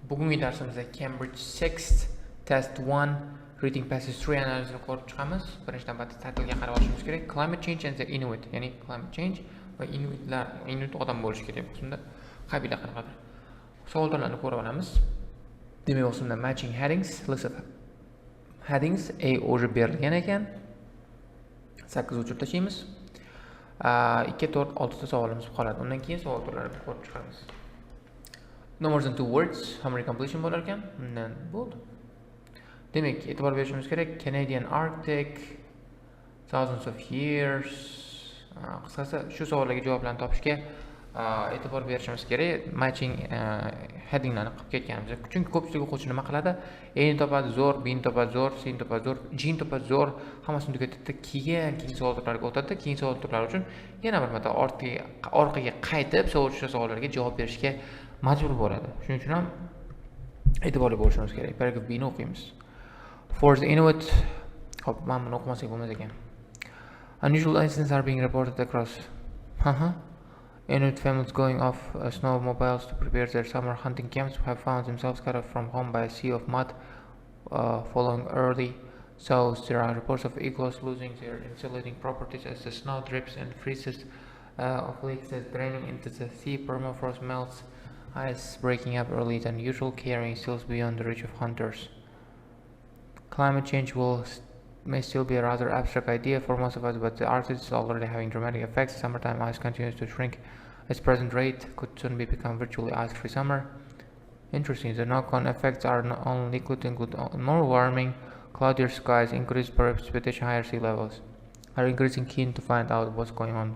Bugungi darsimizda Cambridge 6 Test 1 Reading Passage 3 analizini ko'rib chiqamiz. Birinchi navbatda tahlilga qarab olishimiz kerak. Climate change and the Inuit, ya'ni climate change va Inuit odam bo'lishi kerak. Bunda qabila qanaqadir. Savollarni ko'rib olamiz. Demak, o'simda matching headings, list of headings A уже berilgan ekan. 8 o'chirib tashlaymiz. 2, 4, 6 ta savolimiz qoladi. Undan keyin savol turlarini ko'rib chiqamiz. No more than 2 words, summary completion bo'lar ekan. Undan bo'ldi. Demak, e'tibor berishimiz kerak. Canadian Arctic, thousands of years. Qisqasi, shu savollarga javoblarni topishga e'tibor berishimiz kerak. Matching headinglarni qilib ketganimiz. Chunki ko'pchilik o'quvchi nima qiladi? A ni topadi zo'r, B ni topadi zo'r, C ni topadi zo'r, G ni topadi zo'r, hammasini tugatadi. Keyin savol turlariga o'tadi. Keyin savol turlari uchun yana bir marta orqaga qaytib o'sha savollarga javob berishga majbur bo'ladi. Shuning uchun ham e'tiborli bo'lishimiz kerak. Paragraf B ni o'qiymiz. For the Inuit, hop, men buni o'qimasak bo'lmas ekan. Unusual incidents are being reported across Inuit families going off snowmobiles to prepare their summer hunting camps have found themselves cut off from home by a sea of mud following early sows. There are reports of eagles losing their insulating properties as the snow drips and freezes, of lakes that draining into the sea. Permafrost melts, ice breaking up early than usual, carrying seals beyond the reach of hunters. Climate change may still be a rather abstract idea for most of us, but the Arctic is already having dramatic effects. Summertime ice continues to shrink. Its present rate could soon become virtually ice-free summer. Interesting. The knock-on effects are not only could include more warming, cloudier skies, increased precipitation, higher sea levels. Are increasing keen to find out what's going on.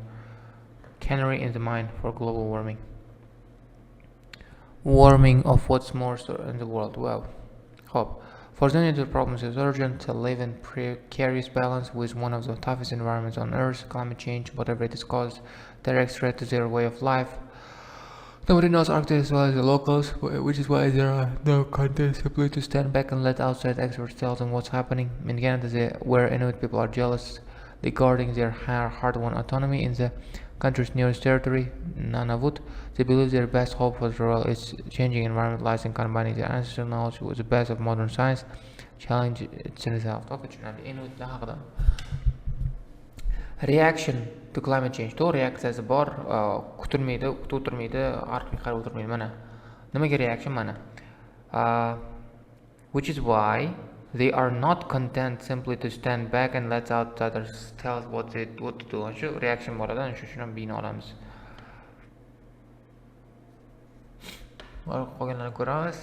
Canary in the mine for global warming. Warming of what's more in the world. Wow. Hope. For them, the problem is urgent. To live in precarious balance with one of the toughest environments on Earth. Climate change, whatever it is caused, direct threat to their way of life. Nobody knows Arctic as well as the locals, which is why there are no contests simply to stand back and let outside experts tell them what's happening. In Canada, where Inuit people are jealous regarding their hard-won autonomy in the country's nearest territory, Nunavut, they believe their best hope for the world is changing environment lies in combining their ancestral knowledge with the best of modern science. Challenge its result. Inuit haqida. Reaction to climate change. To reaksiyasi bor, kutilmaydi, o'tirmaydi, orqaga qarab o'tirmaydi. Mana. Nimaga reaction mana? Which is why they are not content simply to stand back and let outsiders tell us what to do. Shu reaction bo'ladi, shuni ham bino olamiz. Qolganlarni ko'ramiz.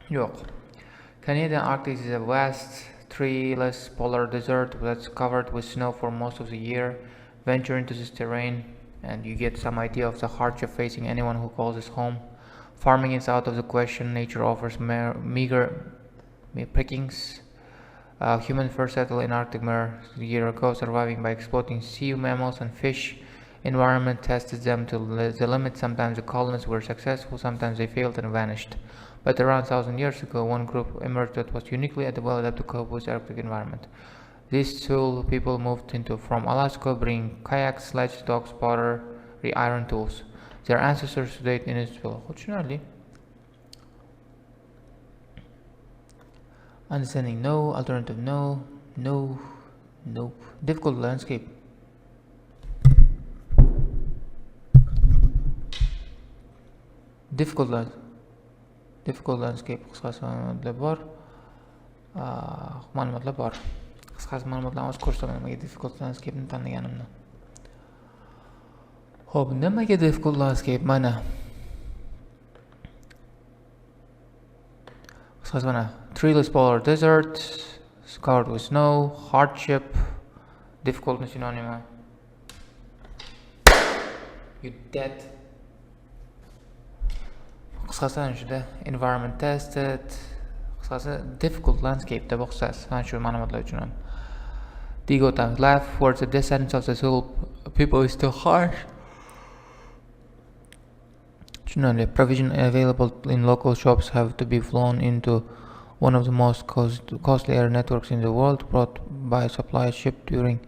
Yo'q. Canadian Arctic is a vast, treeless polar desert that's covered with snow for most of the year. Venture into this terrain and you get some idea of the hardship facing anyone who calls this home. Farming is out of the question. Nature offers meager pickings. Humans first settled in Arctic mere a year ago, surviving by exploiting sea mammals and fish. Environment tested them to the limit. Sometimes the colonists were successful, sometimes they failed and vanished. But around 1,000 years ago, one group emerged that was uniquely well adapted to cope with the Arctic environment. These two people moved from Alaska, bringing kayaks, sledge dogs, pottery, iron tools. Their ancestors today in Israel. Fortunately, understanding no, alternative no, nope. Difficult landscape. Difficult landscape. Qisqasi ma'lumotlar bor. Ma'lumotlar bor. Qisqasi ma'lumotlarni o'z ko'rsataman nimaga difficult landscape'ni tanlaganimni. Ho'p, nimaga difficult landscape? Mana. Qisqasi mana. Treeless polar desert, covered with snow, hardship, difficult synonym. You dead. Qisqasi shunda environment tested. Qisqasi difficult landscape deb o'qisasiz. Mana shu ma'lumotlar uchun ham. Digo times life for the descendants of the Zulu people is still harsh. Provision available in local shops have to be flown into one of the most costly air networks in the world, brought by a supply ship during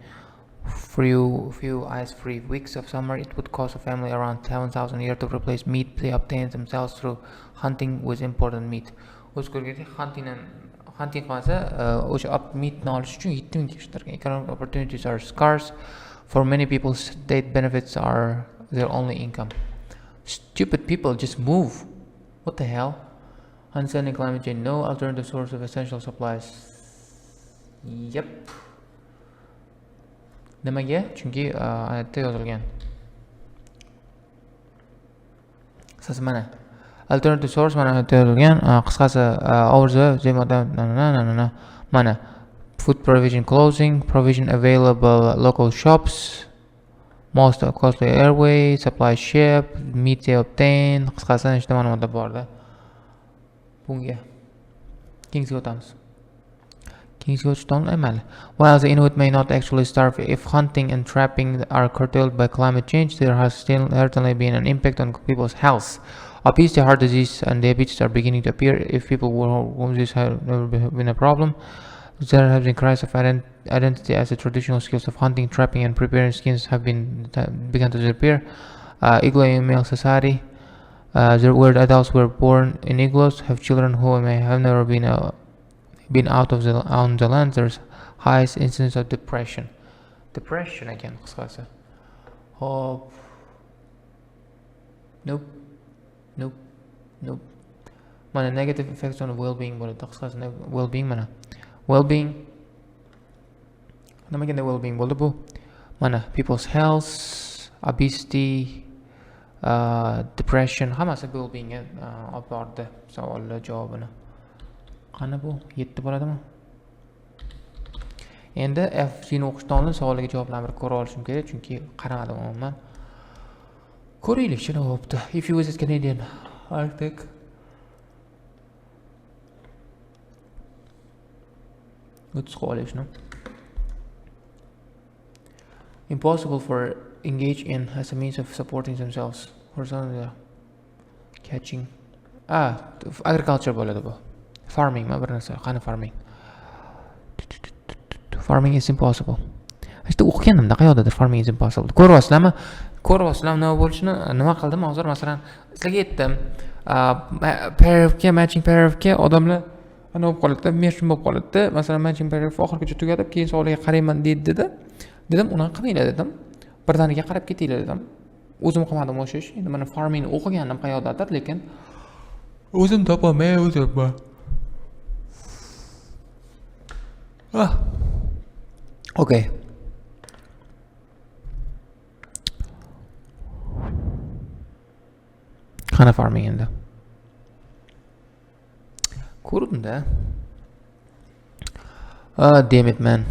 few ice-free weeks of summer, it would cost a family around 7,000 a year to replace meat they obtain themselves through hunting with imported meat. Hunting qilsa o'sha meatni olish uchun 7,000 ishlarga. Economic opportunities are scarce. For many people, state benefits are their only income. Stupid people just move. What the hell? Understanding climate change, no alternative source of essential supplies. Yep. Nimaga? Chunki oyatda yozilgan. Siz mana alternative source mana oyatda yozilgan. Qisqasi mana food provision closing, provision available local shops, most costly airway, supply ship, meat they obtain. Qisqasi nechta ma'lumotlar borda. Bunga keyingiga o'tamiz. While the Inuit may not actually starve if hunting and trapping are curtailed by climate change, there has still certainly been an impact on people's health. Obesity, heart disease, and diabetes are beginning to appear. If people whom this has never been a problem, there has been crisis of identity as the traditional skills of hunting, trapping, and preparing skins have begun to disappear. Iglo-male society, where adults were born in igloos, have children who may have never been out of on the land. There's highest incidence of depression. Depression again, qisqasi. Hop. Nope. Mana negative effects on well-being bo'ladi. Qisqasi well-being mana. Well-being. Nimaga well-being bo'ldi bu? Mana people's health, obesity, depression, hammasi well-beingga olib bordi. Savollar javobini. Qani bu 7 bo'ladimi? Endi FC'ni o'qishdan oldin savoliga javoblarni bir ko'ra olishim kerak, chunki qaramadim umuman. Ko'raylik nima bo'libdi. If you visit Canadian Arctic, o'tib qolishni. Impossible for engage in as a means of supporting themselves. For example, catching. Agriculture bo'ladi bu. Farming, bir narsa, qani farming. Farming is impossible. Işte o'qiganimda qayoqdadir farming is impossible. Ko'ryapsizlarmi nima bo'lishini, nima qildim hozir masalan, sizlarga aytdim. Paragrafga, matching paragrafga odamlar ana bo'lib qoladi, mention bo'lib qoladi. Masalan, matching paragraf oxirigacha tugatib, keyin savoliga qarayman dedi. Dedim, unaqa qilinglar dedim. Birdaniga qarab ketinglar dedim. O'zim qilmadim o'sha ish. Endi mana farming o'qiganim qayoqdadir, lekin o'zim topolmay o'zimman. Okay. Qana farming endi. Ko'rdim-da. Damn it, man.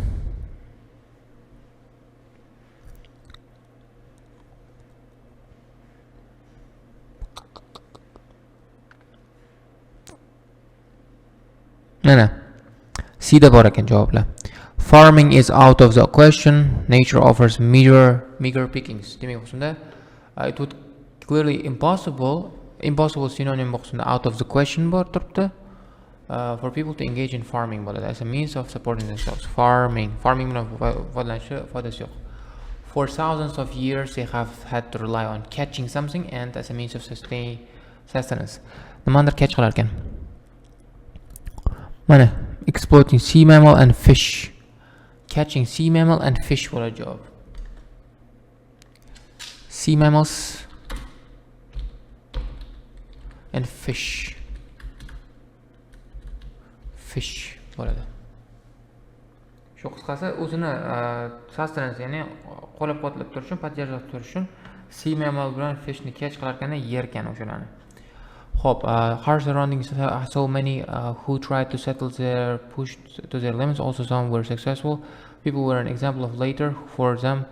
Mana. Sida bor ekan javoblar. Farming is out of the question. Nature offers meager pickings. Demak, shunda it would clearly impossible synonym boxunda out of the question bor turibdi. For people to engage in farming bo'ladi as a means of supporting themselves. Farming bilan foydalanishi foydasi yo'q. For thousands of years they have had to rely on catching something and as a means of sustenance. Nimadir catch qilar ekan. Mana exploiting sea mammal and fish. Catching sea mammal and fish for a job. Sea mammals and fish. Fish bo'ladi. Shu qisqasi o'zini sustenance, ya'ni qo'llab-quvvatlab turish uchun, поддерживать turish uchun sea mammal bilan fishni catch qilar ekan, yer ekan o'shalarni. Hop, harsh surroundings, so many who tried to settle their push to their limits, also some were successful. People were an example of later. For them,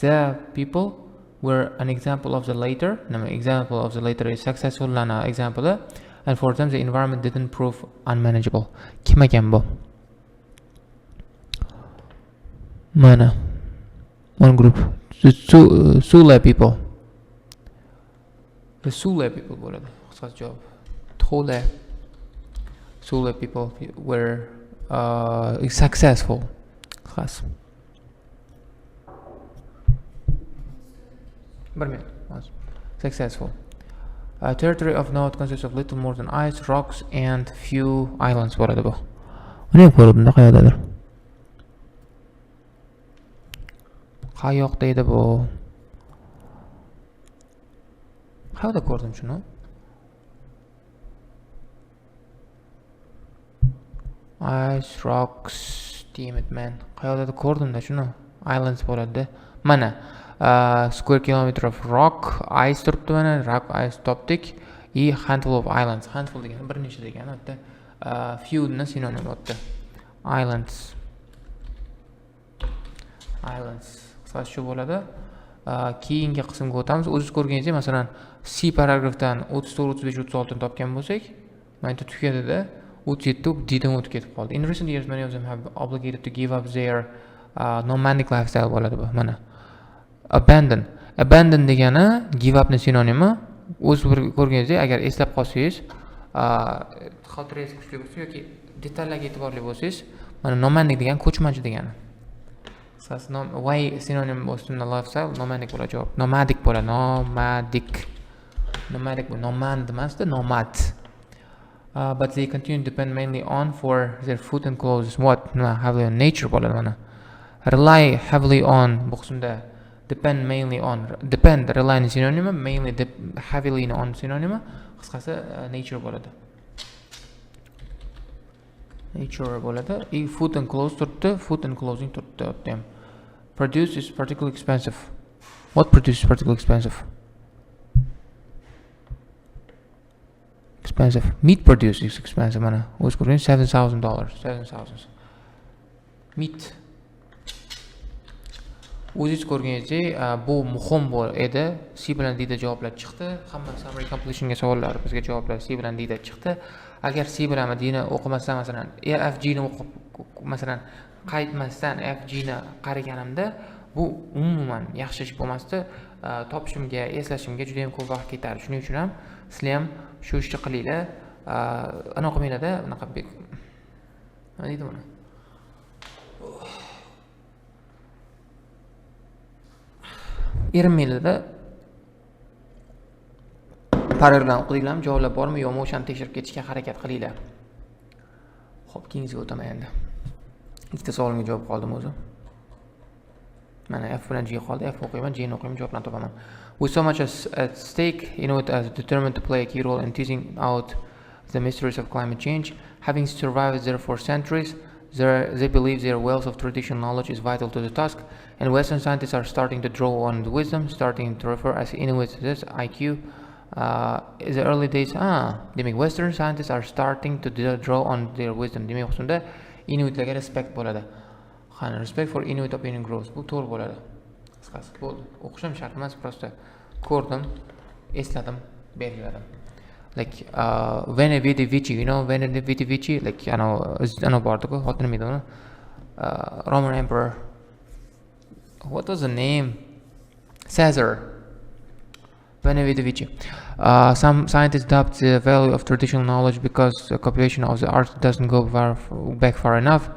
the people were an example of the later. Example of the later is successful, lana example. And for them, the environment didn't prove unmanageable. Kim ekan bu? Mana. One group. The Sule people. The Sule people bo'ladi. Qisqasi javob. To'la. Sule people were successful. Qisqasi. 1 minut. Successful. A territory of note consists of little more than ice, rocks and few islands bo'ladi bu. Uni ko'rdim-da qayerdadir. Qayoqda edi bu? Qayerda ko'rdim shuni? Ice, rocks, damn it man. Qayerda ko'rdim-da shuni? Islands bo'ladi. Mana square kilometer of rock, ice turibdi mana, rock ice topdik. И handful of islands. Handful degani bir necha degani, hatto few ni sinonim o'tdi. Islands. Qisqasi shu bo'ladi. Keyingi qismga o'tamiz. O'zingiz ko'rganingizdek, masalan, C paragrafdan 34, 35, 36 ni topgan bo'lsak, mana bu tugadi-da, 37 D dan o'tib ketib qoldi. In recent years many of them have obligated to give up their nomadic lifestyle bo'ladi bu. Mana abandon degani give up ni sinonimi. O'z ko'rganingizdek, agar eslab qolsangiz, xotirangiz kuchli bo'lsa yoki detallarga e'tiborli bo'lsangiz, mana nomadic degan ko'chmanchi degani. Qisqasi why sinonim o'stimda lifestyle nomadic bo'ladi javob. Nomadic bo'ladi, nomadic bu nomad emasda, nomad. But they continue to depend mainly on for their food and clothes. What? Heavily on nature bo'ladi mana. Rely heavily on bu qismda depend mainly on. Depend rely ni sinonimi, mainly heavily on sinonimi. Qisqasi nature bo'ladi. Nature bo'ladi. Food and clothes turibdi, food and clothing turibdi. Produce is particularly expensive. What produce is particularly expensive? Expensive. Meat produce is expensive mana. O'z ko'ring $7,000. 7,000. Meat. O'zingiz ko'rganingizdek, bu muhim edi. C bilan D da javoblar chiqdi. Hamma summary completionga savollar bizga javoblar C bilan D da chiqdi. Agar C bilan D ni o'qimasdan, masalan, FG ni o'qib, masalan, qaytmasdan FG ni qaraganimda, bu umuman yaxshi ish bo'lmasdi. Topishimga, eslashimga juda ham ko'p vaqt ketardi. Shuning uchun ham sizlar ham shu ishni qilinglar. Anaqa qilinglar-da, bunaqa nima deydi buni? Erinmanglar-da. Parallel o'qidinglarmi, javoblar bormi, yo'qmi, o'shani tekshirib ketishga harakat qilinglar. Xo'p, keyingiga o'taman endi. Ikkita savolimga javob qoldim o'zi. Mana F bilan G qoldi. F o'qiyman, G ni o'qiyman, javoblarni topaman. With so much at stake, Inuit are determined to play a key role in teasing out the mysteries of climate change. Having survived there for centuries, they believe their wealth of traditional knowledge is vital to the task, and Western scientists are starting to draw on the wisdom, starting to refer as Inuits this IQ. In the early days, demak Western scientists are starting to draw on their wisdom. Demak, o'shanda Inuitlarga respect bo'ladi. Qani, respect for Inuit opinion grows. Bu to'g'ri bo'ladi. Qisqasi, bo'ldi. O'qishim shart emas, prosta ko'rdim, esladim, belgiladim. Like Vene Vidivici, you know Vene Vidivici, like ano bordiku, hotini nima edi? Roman Emperor. What was the name? Caesar. Vene Vidivici. Some scientists doubt the value of traditional knowledge because the compilation of the art doesn't go back far enough.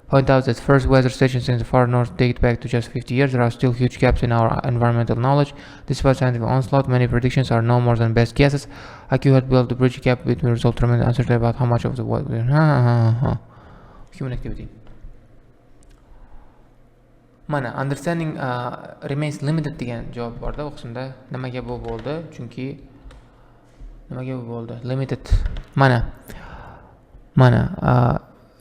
Point out that first weather stations in the far north date back to just 50 years. There are still huge gaps in our environmental knowledge. Despite scientific onslaught, many predictions are no more than best guesses. IQ had built the bridge gap between result tremendous uncertainty about how much of the human activity. Mana understanding remains limited degan javob borda. Bu qismda nimaga bu bo'ldi? Chunki nimaga bu bo'ldi? Limited. Mana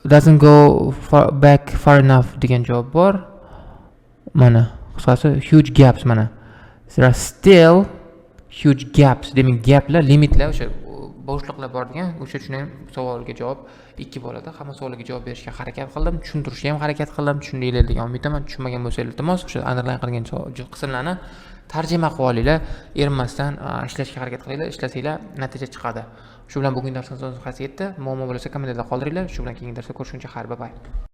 doesn't go back far enough degan javob bor. Mana qisqasi huge gaps mana. There are still huge gaps. Demak gaplar, limitlar, o'sha bo'shliqlar bor degan. O'sha uchun ham savolga javob 2 bo'ladi. Hamma savolga javob berishga harakat qildim, tushuntirishga ham harakat qildim. Tushundinglar degan umidaman. Tushunmagan bo'lsa iltimos o'sha underline qilgan qismlarni tarjima qilib olinglar. Erinmasdan ishlashga harakat qilinglar. Ishlasanglar natija chiqadi. Shu bilan bugungi darsimiz o'z nihoyasiga yetdi. Muammo bo'lsa kommentarda qoldiringlar. Shu bilan keyingi darsda ko'rishguncha xayr, bye bye.